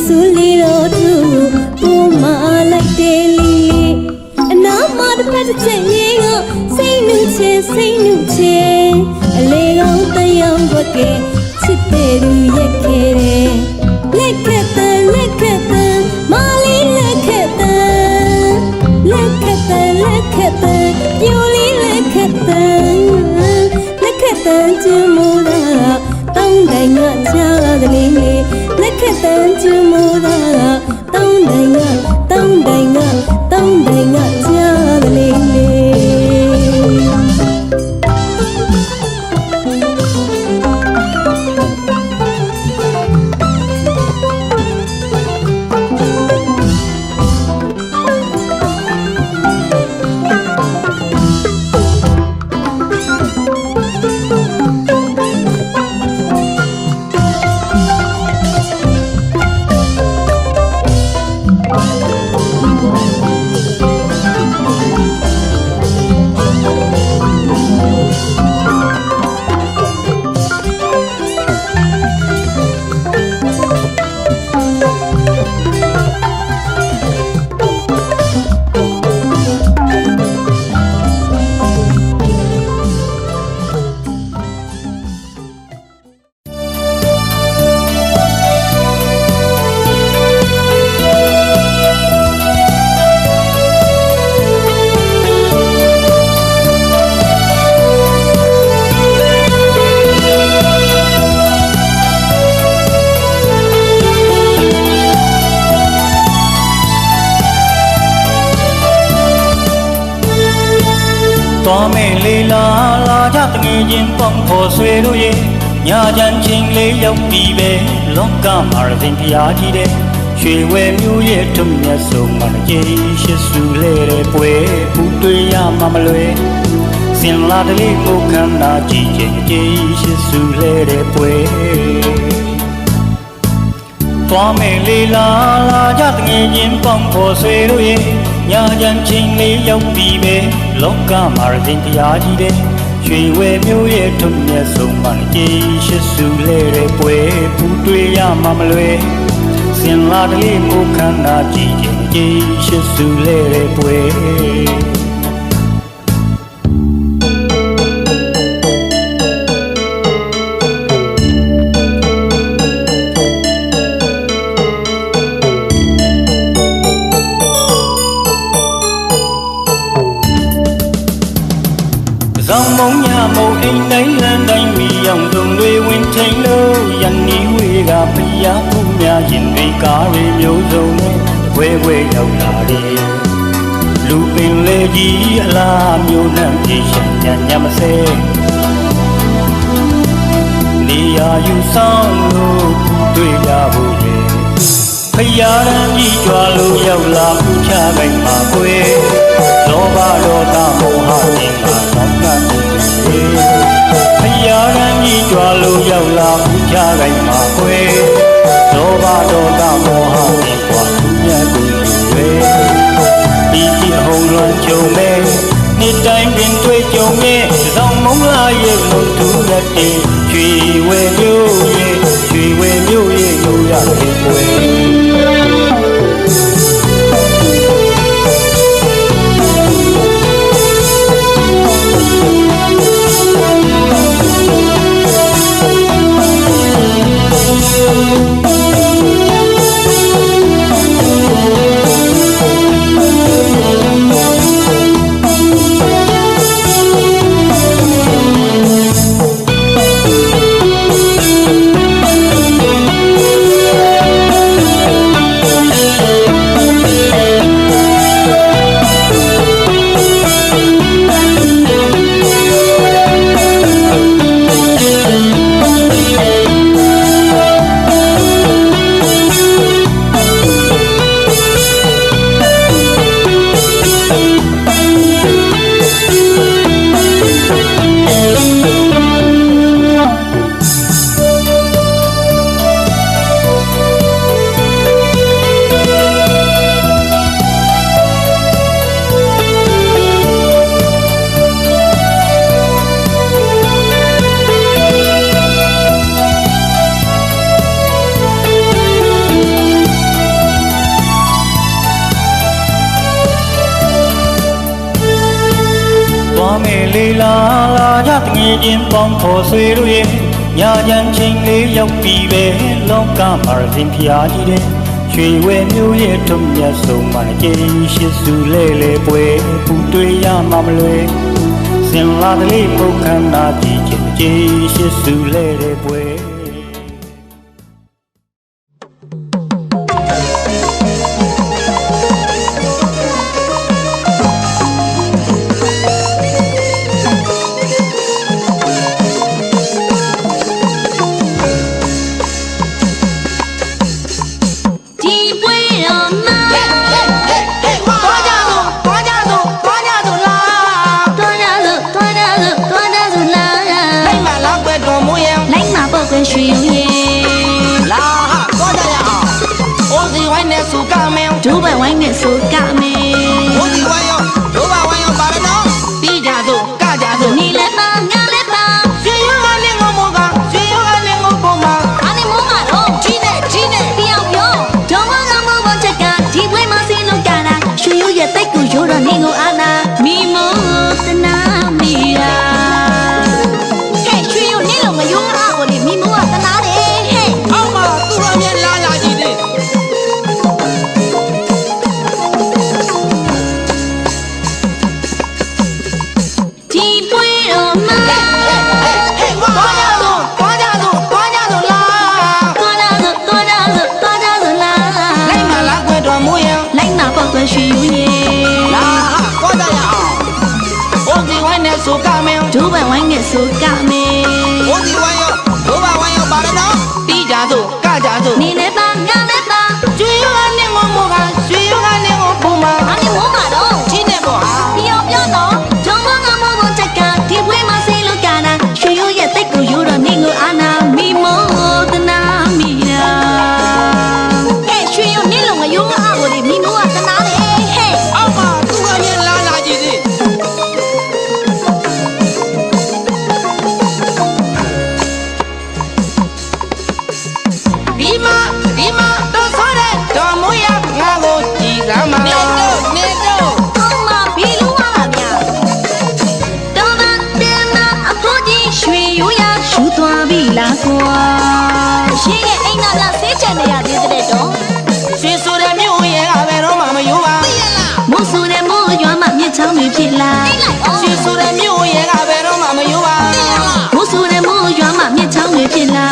Suli rotu Puma like daily And now mother president Say new che A little the young bucket Chitteru yekere Look at them Molly look at them Yuli look at them Jumura Don't they not tell the lily Look at them Jumura Don't they not tell the lily Phong xuê đôi ye, nhà dân chính lấy dòng đi về, lông cam ở thành phía chi đê, xuê quê miu ye trong nhà sông mà nó chơi, sẽ su lê để quê, phú tươi ya mà lê, xin la để lấy một khăn na chỉ chơi, sẽ su lê để quê. Toa mẹ lê la cha nghe nhìn phong xuê đôi ye, nhà dân chính lấy dòng đi về, lông cam ở thành phía chi đê. Chuyện quê miêu ye trong nhà sông mà chỉ sẽ su lê để quê phú tươi ya mà lê xin la để lấy một khăn na chỉ sẽ su lê để quê dòng mong nhà màu anh đánh lên đánh vì dòng đường đuôi quên tranh đâu dần ní huy gặp bây giá phú nhà nhìn vì cả vì miếu dâu nè quê đâu là đi lũ bên lê dí là miếu nam thì chẳng nhà mà xe đi à dù sao lũ tuổi đã vô về bây giá đang đi cho lũ giàu là phú cha gành mà quê lo ba lo ta mô hạ tình mà sống cả bây giờ đang đi cho lưu giàu là phú cha gành mà quê lo ba lo ta mô hạ tình quả phú nhà cùng quê đi chị hồng loạn châu mê nítတိုင်းbên thuê châu mê dòng mong la ye một thu nhật đi truy quê miêu ye nô ya tình quê လေးလာကြတငယ်ချင်းပေါင်းခေါ်ဆွေတို့ရဲ့ညာချမ်းချင်းလေးရောက်ပြီးပဲလောကမှာရင်ဖျားကြီးတဲ့ရွှေဝဲမျိုးရဲ့ထုံးမြတ်ဆုံးမှာကျေးရှိစုလဲလဲပွဲပူတွေ့ရမှာမလွယ်စင်လာကလေးပုတ်ခန္ဓာကြည့်ချင်းကျေးရှိစုလဲတဲ့ပွဲရွှေရုံရဲ့လာဟာသွားကြရအောင်အိုးစီဝိုင်းနဲ့ဆိုကမယ်ဒုဘဝိုင်းနဲ့ဆိုကမယ်အိုးစီဝိုင်းရောဒုဘဝိုင်းရောပါရနော်ပြီးကြသို့ကကြသို့နေလဲပါငါလဲပါရွှေရုံကလည်းငုံမောကရွှေရုံကလည်းငုံပုံမှာအားနေမောမှာတော့ကြီးနဲ့ပြောင်းပြောဒုံမကမောဘချက်ကဒီပွဲမှာစီလုံးကြတာရွှေရုံရဲ့တိတ်ကိုရိုးတော့နေကိုအာနာမိမောတနာမီယာဟဲ့ရွှေရုံနေလို့မယိုးအားကိုလေမိမောကတနာတယ်ဟဲ့အောက်မှာသူ့အမြဲလာလာကြည့်တယ်ဒီပွဲတော်မှာသွားကြသို့လာသွားကြသို့လာလိုက်မှာလာခွဲတော်မူရင်လိုက်မှာပေါက်သွဲရွှေယူရင်လာဟာသွားကြရအောင်အိုးဒီဝိုင်းနဲ့ဆိုကမယ်ဒုဘဝိုင်းနဲ့ဆိုကမယ်အိုးဒီဝိုင်းရောဒုဘဝိုင်းရောပါရနော်ပြီးကြသို့ကကြသို့နေလဲပါငါလဲပါရွှေယူကနေငုံမောကရွှေယူကနေငုံပုံမှာအားနေမောမှာတော့ချင်းနဲ့ပေါ့ဟာပြောင်းပြောင်းတော့ဂျုံမောကမောဘချက်ကဒီပွဲမှာစီလို့ကြတာရွှေယူရဲ့တိတ်ကိုယူတော့နေကိုအာနာမိမောတနာမီယာဟဲ့ရွှေယူနေလို့မယူအားကိုလေမိမောကတနာတယ်ဟဲ့အောက်မှာသူ့အမြဲလာလာကြည့်သေးဒီမှာတော့ဆိုတဲ့တော်မူရငါကိုကြည်စမ်းမှာနေတော့အော်မဘီလူပါလားဗျာတော်မတင်မအဖိုးကြီးရွှေရိုးရရှူသွားပြီလားကွာရှင်းရဲ့အိမ်နာကဆေးချန်နေရသေးတဲ့တော့ရွှေဆိုတဲ့မြို့ရဲ့ကဘယ်တော့မှမယိုးပါမို့ဆိုတဲ့မို့ရွာမှာမြစ်ချောင်းတွေဖြစ်လာရွှေဆိုတဲ့မြို့ရဲ့ကဘယ်တော့မှမယိုးပါမို့ဆိုတဲ့မို့ရွာမှာမြစ်ချောင်းတွေဖြစ်လာ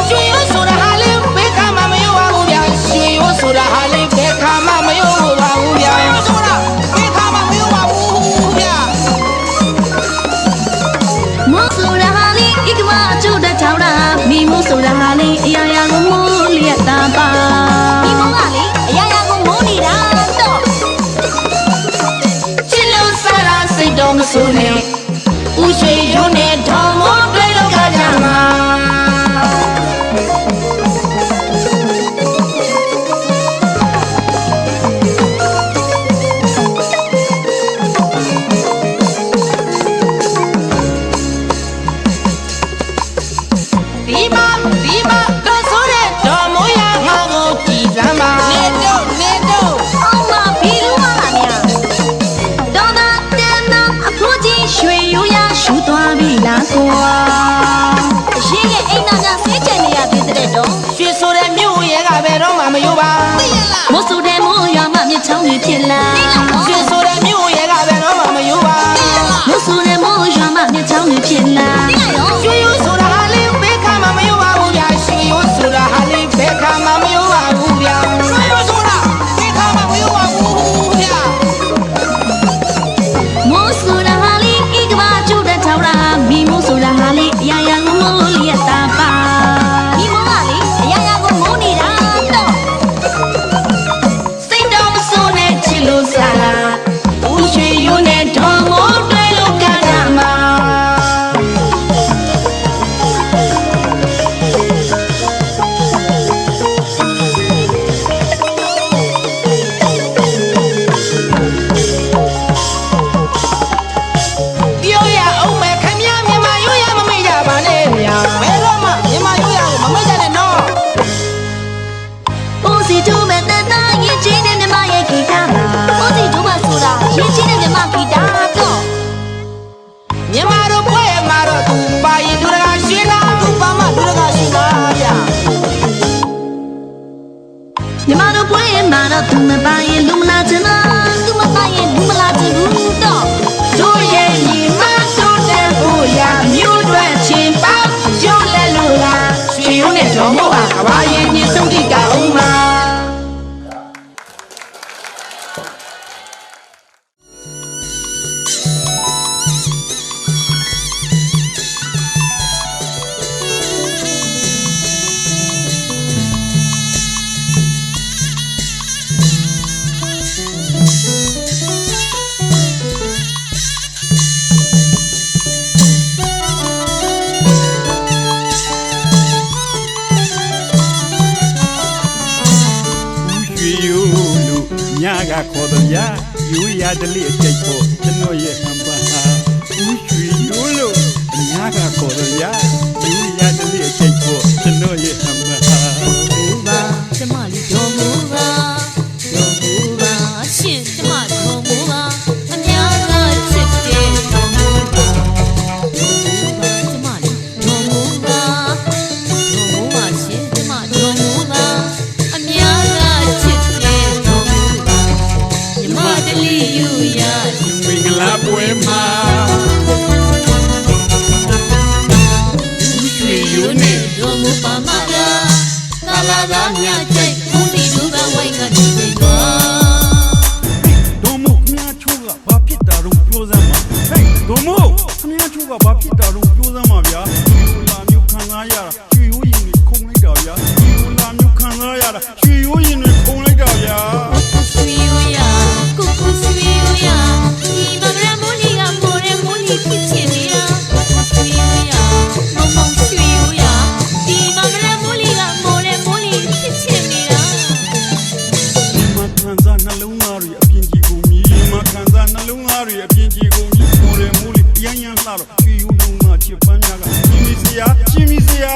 ရွှေရိုးဆိုတဲ့ဟာလေးဘယ်ကမှမယိုးပါဘူးဗျာရွှေရိုးဆိုတာဟာလေးဘယ်ကမှမယိုးပါဘူးဗျာဆိုတာဘယ်ကမှမယိုးပါဘူးဗျာမို့ဆိုတာဟာလေးဤကမှာအကျိုးတဲ့ချောင်းတာမိမို့ဆိုတာဟာလေးအရာရာကိုမိုးလျက်တာပါမိမို့ကလေအရာရာကိုမိုးနေတာတော့ချစ်လို့စားတာစိတ်တော့မဆိုးနဲ့ဦးရွှေရုံးနဲ့တော်မိုးတွေ့လို့ကြကြမှာဒီမှာတော့ဆိုတဲ့တော်မိုးရငါကိုကြည်စမ်းပါနေတော့အော်မဘီလူပါလားဗျာတော်မတင်မအဖိုးကြီးရွှေရိုးရရှူသွားပြီလားကွာရှင်းရဲ့အိမ်နာကဆေးချန်နေရသေးတဲ့တော့ရွှေဆိုတဲ့မြို့ရဲ့ကဘယ်တော့မှမယိုးပါမို့ဆိုတဲ့မို့ရွာမှာမြစ်ချောင်းတွေဖြစ်လာရွှေဆိုတဲ့မြို့ရဲ့ကဘယ်တော့မှမယိုးပါမို့ဆိုတဲ့မို့ရွာမှာမြစ်ချောင်းတွေဖြစ်လာရွှေရိုးဆိုတာဟာလေးဘယ်ကမှမယိုးပါဘူးဗျာရွှေရိုးဆိုတာဟာလေးဘယ်ကမှမယိုးပါဘူးဗျာရွှေရိုးဆိုတာဘယ်ကမှမယိုးပါဘူးဗျာမို့ဆိုတာဟာလေးဤကဘာကျူတဲ့ထောင်တာမိမို့ဆိုတာဟာလေးအရာရာကိုမိုးလျက်တာပါမိမို့ကလေအရာရာကိုမိုးနေတာတော့စိတ်တော်မဆိုးနဲ့ချစ်လို့စားတာဦးရွှေရိုးနဲ့တော်မိုးတွေ့လို့ကြတာမှာ တော့သူမပါရင်လူမလာချင်တော့သူမပါရင်လူမလာချင်ဘူးတော့တို့ရဲ့ညီမတို့တဲ့ဖို့ရမျိုးတွေချင်းပေါက်ကျုံးလဲလို့လားရွှေရုံးနဲ့တော်မို့ဟာကဘာရဲ့ညီစုတိကအောင်မှာညာကခေါ်တော့ရယူရတလိအကျိတ်ဖို့ကျွန်တော်ရဲ့ဟန်ပါဟာဦးရွှေရိုးလို့ညာကခေါ်တော့ရယူရတလိအကျိတ်ဖို့ကျွန်တော်ရဲ့ဟန်ပါဟာဘူပါကျမလေးတော်မူပါတော်မူပါရှင်ကျမတော်မူပါအများကချစ်တဲ့တော်မူပါကျမလေးတော်မူပါတော်မူပါရှင်ကျမတော်မူပါအများကချစ်တဲ့တော်မူပါညီမတလီယူရမင်္ဂလာပွဲမှာရွှေရိုးနဲ့တော်မူပါမလားကာလာသားများကြိတ်ဦးတီလူကဝိုင်းကနေပြီတော့တော်မို့ခမချိုးကဘာဖြစ်တာတော့ပြောစမ်းပါဟေးတော်မို့ခမချိုးကဘာဖြစ်တာတော့ပြောစမ်းပါဗျာဒီလာမျိုးခံစားရတာရွှေရိုးရင်တွေခုံလိုက်တာဗျာဒီလာမျိုးခံစားရတာရွှေရိုးရင်တွေခုံလိုက်တာဗျာရွှေရိုးရကိုကိုရွှေရိုးရဒီမမရမိုးလီကမိုးရဲမိုးလီဖြစ်ချင်နေတာရွှေရိုးရမောင်မောင်ရွှေရိုးရဒီမမရမိုးလီကမိုးရဲမိုးလီဖြစ်ချင်နေတာဒီမှာခံစားနှလုံးသားတွေအပြင်းကြီးကုန်ပြီမှာခံစားနှလုံးသားတွေအပြင်းကြီးကုန်ပြီမိုးရဲမိုးလီရမ်းရမ်းလှတော့ရွှေရိုးလုံးမချစ်ပန်းများကရှင်မီစရာရှင်မီစရာ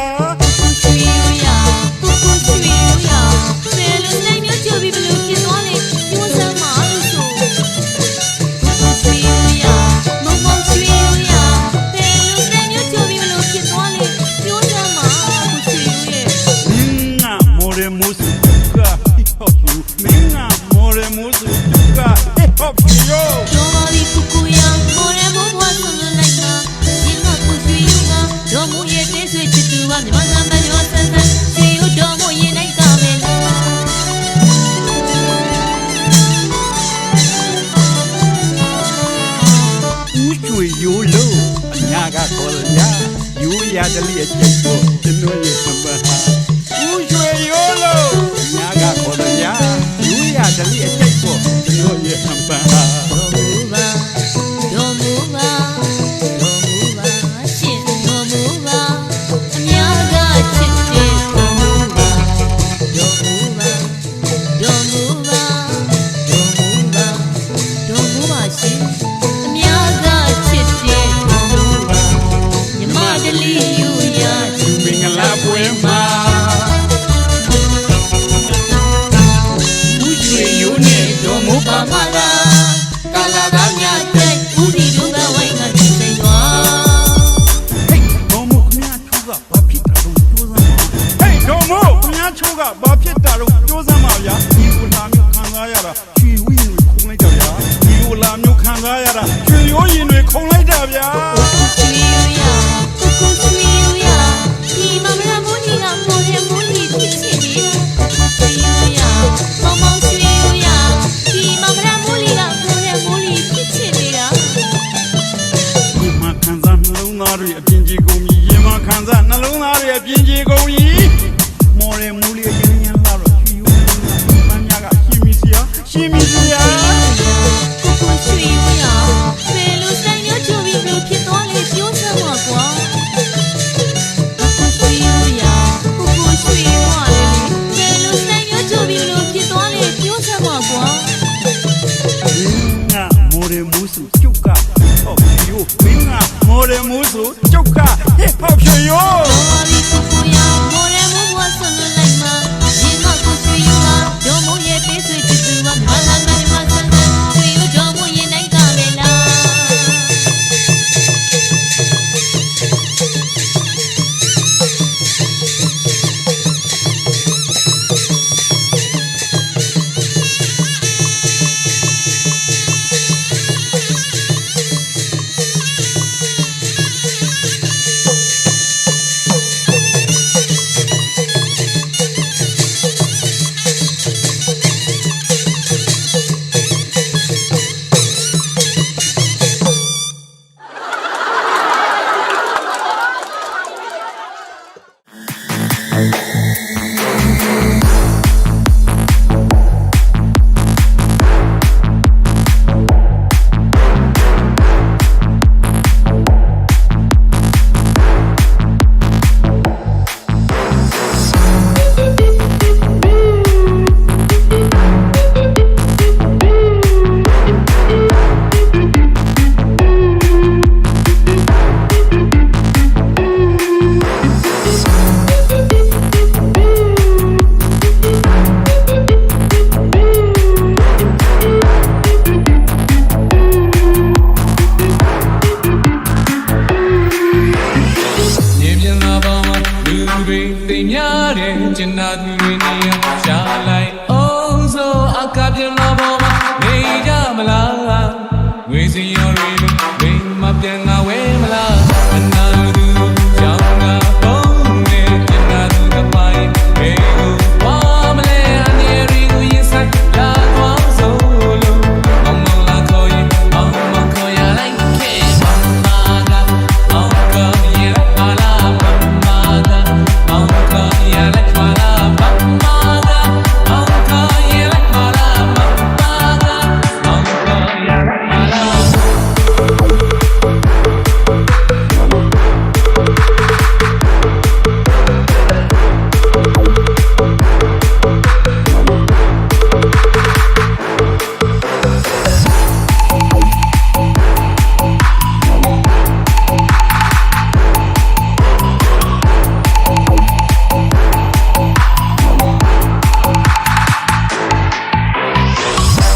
ရွှေရိုးရကိုကိုရွှေရိုးရဘယ်လိုစိတ်မျိုးကြိုပြီးဘယ်လိုဖြစ်သွားလဲပြောစမ်းပါလို့ဆိုရွှေရိုးရမောင်မောင်ရွှေရိုးရဘယ်လိုစိတ်မျိုးကြိုပြီးဘယ်လိုဖြစ်သွားလဲပြောစမ်းပါကိုရွှေရိုးရငါမိုးရဲမိုးစုက hip hop you မင်းငါမိုးရဲမိုးစုက hip hop you တော်ပါပြီကိုကိုရမော်ရဲမိုးဘွားဆုံးလိုက်မှာဒီမှာကိုရွှေရိုးကတော်မူရဲ့တဲဆွေချစ်သူကမြမနာမရောဆန်းဆန်းရွှေရိုးတော်မူရဲ့နိုင်ကမယ်လားဦးရွှေရိုးလို့အညာကခေါ်ရယူရတလိအကျိတ်ဖို့ကျွန်တော်ရဲ့ဟန်ပါဟာဦးရွှေရိုးလို့အညာကခေါ်ရယူရတလိအကျိတ်ဖို့ကျွန်တော်ရဲ့ဟန်ပါဟာတော်မူပါတော်မူပါတော်မူပါရှင်တော်မူပါအများကချစ်တဲ့တော်မူပါတော်မူပါတော်မူပါတော်မူပါတော်မူပါရှင်အများကချစ်တဲ့တော်မူပါညီမတလီယူရမင်္ဂလာပွဲမှာဦးရွှေရိုးနဲ့တော်မူပါမလားကာလာသားများတဲ့ဦးဒီလူကဝိုင်းကနေပြီတော့ဟေးတော်မို့ခမချိုးကဘာဖြစ်တာတော့ပြောစမ်းပါဟေးတော်မို့ခမချိုးကဘာဖြစ်တာတော့ပြောစမ်းပါဗျာဒီလိုလာမျိုးခံစားရတာရွှေဝင်းတွေခုံလိုက်တာဗျာဒီလိုလာမျိုးခံစားရတာရွှေရိုးရင်တွေခုံလိုက်တာဗျာရွှေရိုးရကိုကိုရွှေရိုးရဒီမမရမိုးကြီးကမိုးရဲမိုးကြီးဖြစ်ချင်နေတာရွှေရိုးရမောင်မောင်ရွှေရိုးရဒီမမရမိုးကြီးကမိုးရဲမိုးကြီးဖြစ်ချင်နေတာဒီမှာခံစားနှလုံးသားတွေအပြင်းကြီးကုန်ပြီရင်မှာခံစားနှလုံးသားတွေအပြင်းကြီးကုန်ပြီမော်ရဲမိုးလေးရင်းရင်းလာတော့ရွှေရိုးပန်းများကရှင်မီစရာရှင်မီစရာကိုကိုရွှေရိုးရ ကျင်နာသူတွေနေရရှာလိုက်အောင်ဆိုအခါပြန်တော့ဘောမနေကြမလားဝေစီရော်ရီဝေမပြန်ငါဝဲမလားအနာလူကြောင့်ငါပုံနေကျင်နာသူတစ်ပိုင်းဘယ်ကိုဝါမလဲအနေရီကိုရင်ဆိုင်လာတော့ဆိုလို့မောင်မောင်လာခေါ်ရင်မောင်မောင်ခေါ်ရလိုက်ခဲ့မာကမောင်ကရပါလားမာကမောင်ကရလိုက်ပါလားမာကမောင်ကရလိုက်ပါလားမာကမောင်ကရလိုက်ပါလား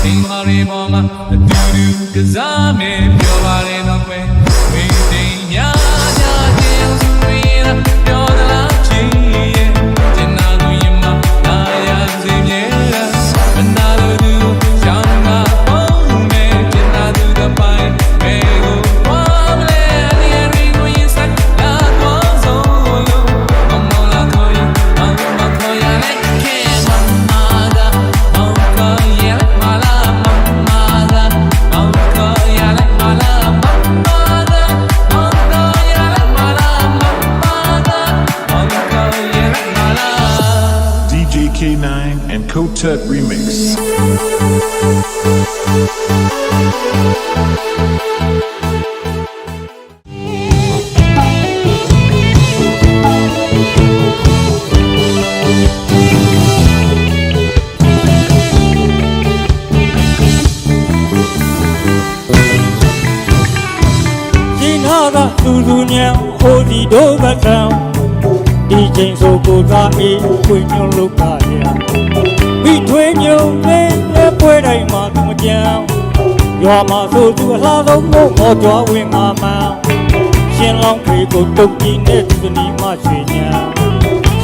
ဒီမာရီမောင်မတူတူကစားမယ်ပြောပါလေတော့ကွယ်ဝိတင်ညာကြတဲ့သူတွေပြောသလားချင်ရဲ့ကျင်နာသူရင်မလာရစေမြဲမနာလို့သူကြောင့်ငါပုံနဲ့ကျင်နာသူတစ်ပိုင်းဘယ်ကိုဝါမလဲအနေရီကိုရင်ဆိုင်လာတော့ဆိုလို့မမောင်လာခေါ်ရင်မခေါ်ရလိုက်ခဲ့မမာကမောင်ကရလိုက်ပါလားမမာကမောင်ကရလိုက်ပါလားမမာကမောင်ကရလိုက်ပါလားမမာကမောင်ကရလိုက်ပါလား DJ K9 and Kotet Remix. ရှင်နာကသူသူညံဟိုဒီဒိုဘကံဒီချိန်ဆိုကိုသားအေးကိုညွန်လို့ပါရမိထွေးညုံလေးလဲပွဲတိုင်းမှာသူမကြံရွာမှာဆိုသူအလားဆုံးမို့မော်ကြွားဝင်ငါမှန်ရှင်လောင်းခေကိုတုတ်ကြီးနဲ့သူစနီမှရွှေညံ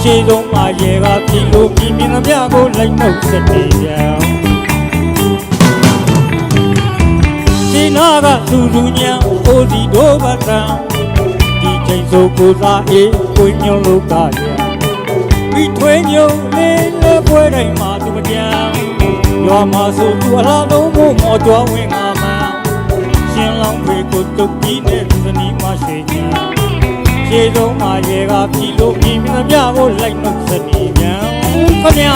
ရှေးဆုံးမှာရေကပြည်လို့ပြည်မြင်သမျှကိုလိုက်နှုတ်ဆက်နေကြရှင်နာကသူသူညံဟိုဒီဒိုဘကံဒီချိန်ဆိုကိုသားအေးကိုညွန်လို့ပါရမိထွေးညုံလေးလဲပွဲတိုင်းမှာသူမကြံရွာမှာဆိုသူအလားဆုံးမို့မော်ကြွားဝင်ငါမှန်ရှင်လောင်းခေကိုတုတ်ကြီးနဲ့သူစနီမှရွှေညံရှေးဆုံးမှာရေကပြည်လို့ပြည်မြင်သမျှကိုလိုက်နှုတ်ဆက်နေပြန်ခင်ဗျာ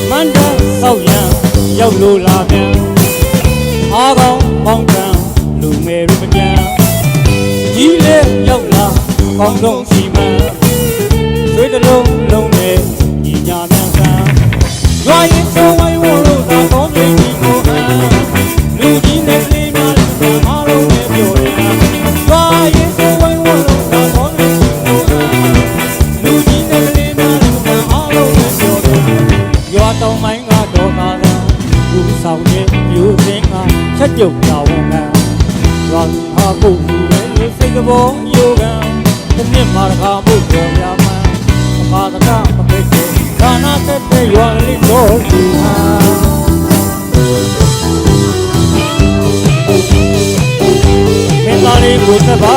မန္တဆောက်ရန်ရောက်လို့လာပြန်အားကောင်းပေါင်းကံလူငယ်လူမကြံကြီးလေးရောက်လာကောင်းဆုံးစီမံသွေးတစ်လုံးလုံးနဲ့ညီညာမြန်ဆန်ရွာရင်ဆိုဝိုင်းဝလို့သာကောင်းနေပြီကိုဟန်လူကြီးနဲ့လေးများလည်းမလုံးနဲ့ပြောရရွာရင်ဆိုဝိုင်းဝလို့သာကောင်းနေပြီကိုဟန်လူကြီးနဲ့လေးများလည်းမလုံးနဲ့ပြောရရွာတောင်ပိုင်းကတော့သာလူဆောင်ရဲ့မျိုးစင်းကချက်ပြုတ်တာဝန်ကရွာဟာပုတ်လူရဲ့စိတ်ကဘောယိုကံဘုမြင့်မာရခါမှုပြောရမှန်အပါဒကမပိတ်တဲ့ဒါနာတဲ့တဲ့ရွာလေးတော်လူဟာမင်းသားလေးကိုသက်ပါ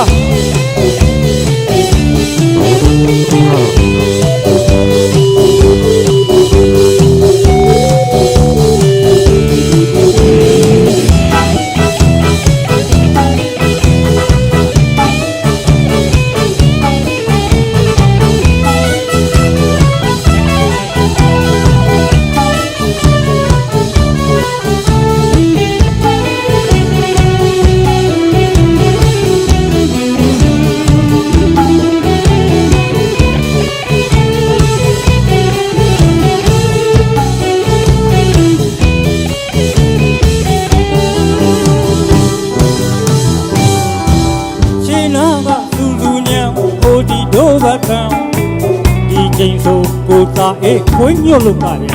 ဒီချိန်ဆိုကိုသားအေးခွင်းညွတ်လို့ပါလေ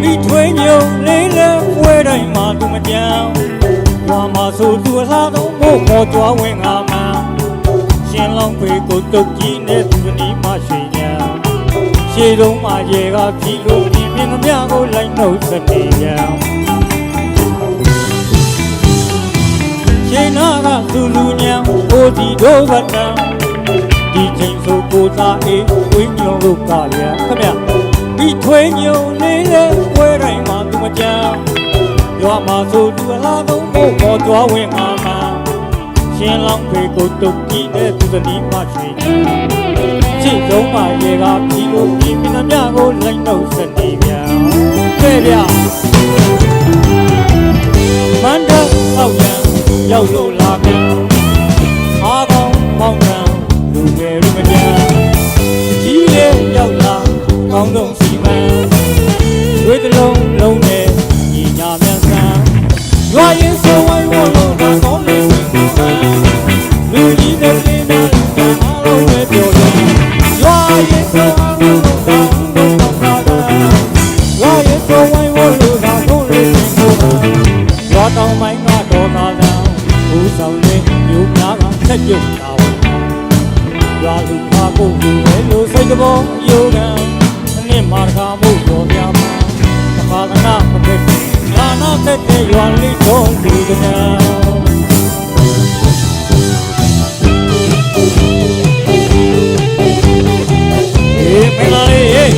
မိထွေးညုံလေးလဲပွဲတိုင်းမှာသူမကြံရွာမှာဆိုသူအလားဆုံးမို့မော်ကြွားဝင်ငါမှန်ရှင် ရှင်လောင်းပေကိုတုတ်ကြီးနဲ့သူကနီးမရှိညာရှေ့တုံးမှာရေကပြီလို့မြင်မြင်သမျှကိုလိုက်နှုတ်စနေညာရှေ့နာကသူလူညာဟိုဒီတို့ကတံဒီချိန်ဆိုကိုသားအေးဝင်းညုံလို့ကဗျာခမဒီထွေးညုံနေတဲ့ဝဲတိုင်းမှာသူမကြမ်းရွာမှာဆိုသူအလားဆုံးကိုပေါ်သွားဝင်မှာရှင်လောင်းပေကိုတုတ်ကြီးတဲ့သူကနီးမရှိရှေ့တုံးမှာရေကပြီလို့မြင်မြင်သမျှကိုလိုက်နှုတ်စနေညာတဲ့ဗျမန္တဆောက်ရန်ရောက်လို့လာပြန်အားကောင်းမောင်းနှံလူငယ်လူမကြမ်းကြီးလေးရောက်လာကောင်းဆုံးစီမံဝေးတလုံးလုံးနဲ့ညီညာမြန်ဆန်းရွာရင်ဆိုဝိုင်းဝလို့ကောင်းလေးစင်ကိုလူကြီးတဲ့လေးနာအားလုံးပဲပြောတယ်ရွာရင်ဆိုဝိုင်းဝလို့ကောင်းရွာရင်ဆိုဝိုင်းဝလို့ကောင်းလေးစင်ကိုရွာတောင်ပိုင်းကတော့သာလန်ဦးဆောင်တဲ့မြို့များကဆက်ပြုတ်တာရွာလူပါကိုလူပဲလို့စိတ်ကပေါ်ယောဂံအနစ်မာရကမှုတော်ပြမှာသာသနာမဖြစ်နာနာသက်တဲ့ရွာလေးတော်လူကနာမင်္ဂလာလေး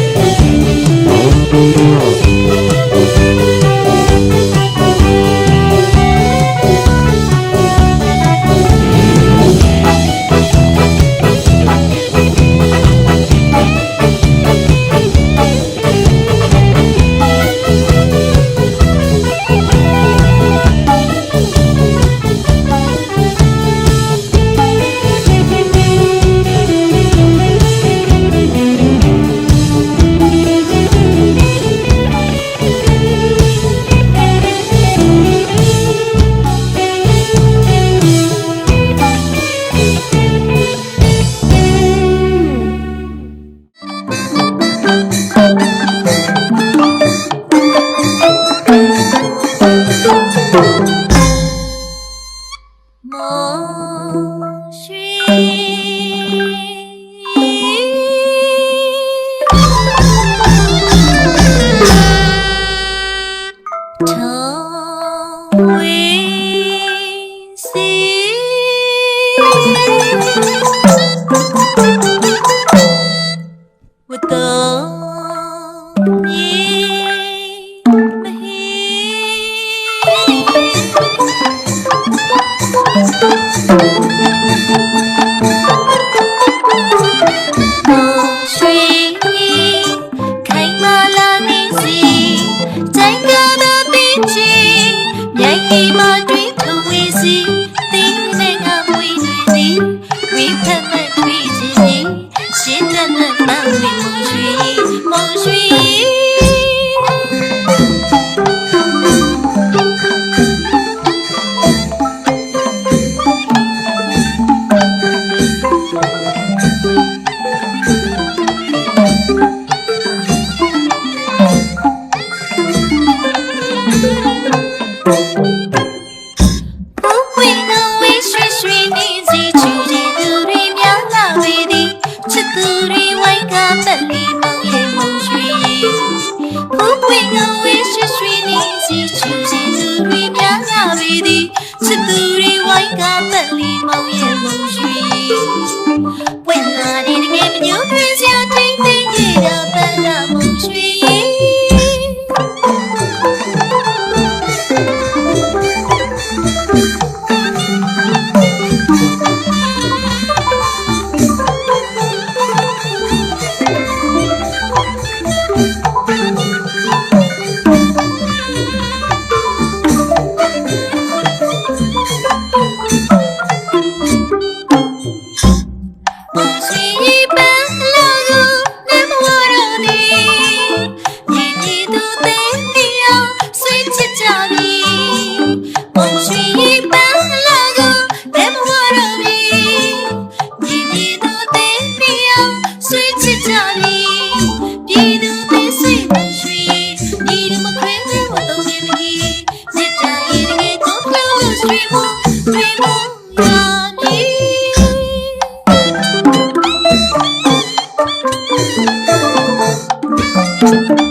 Thank you.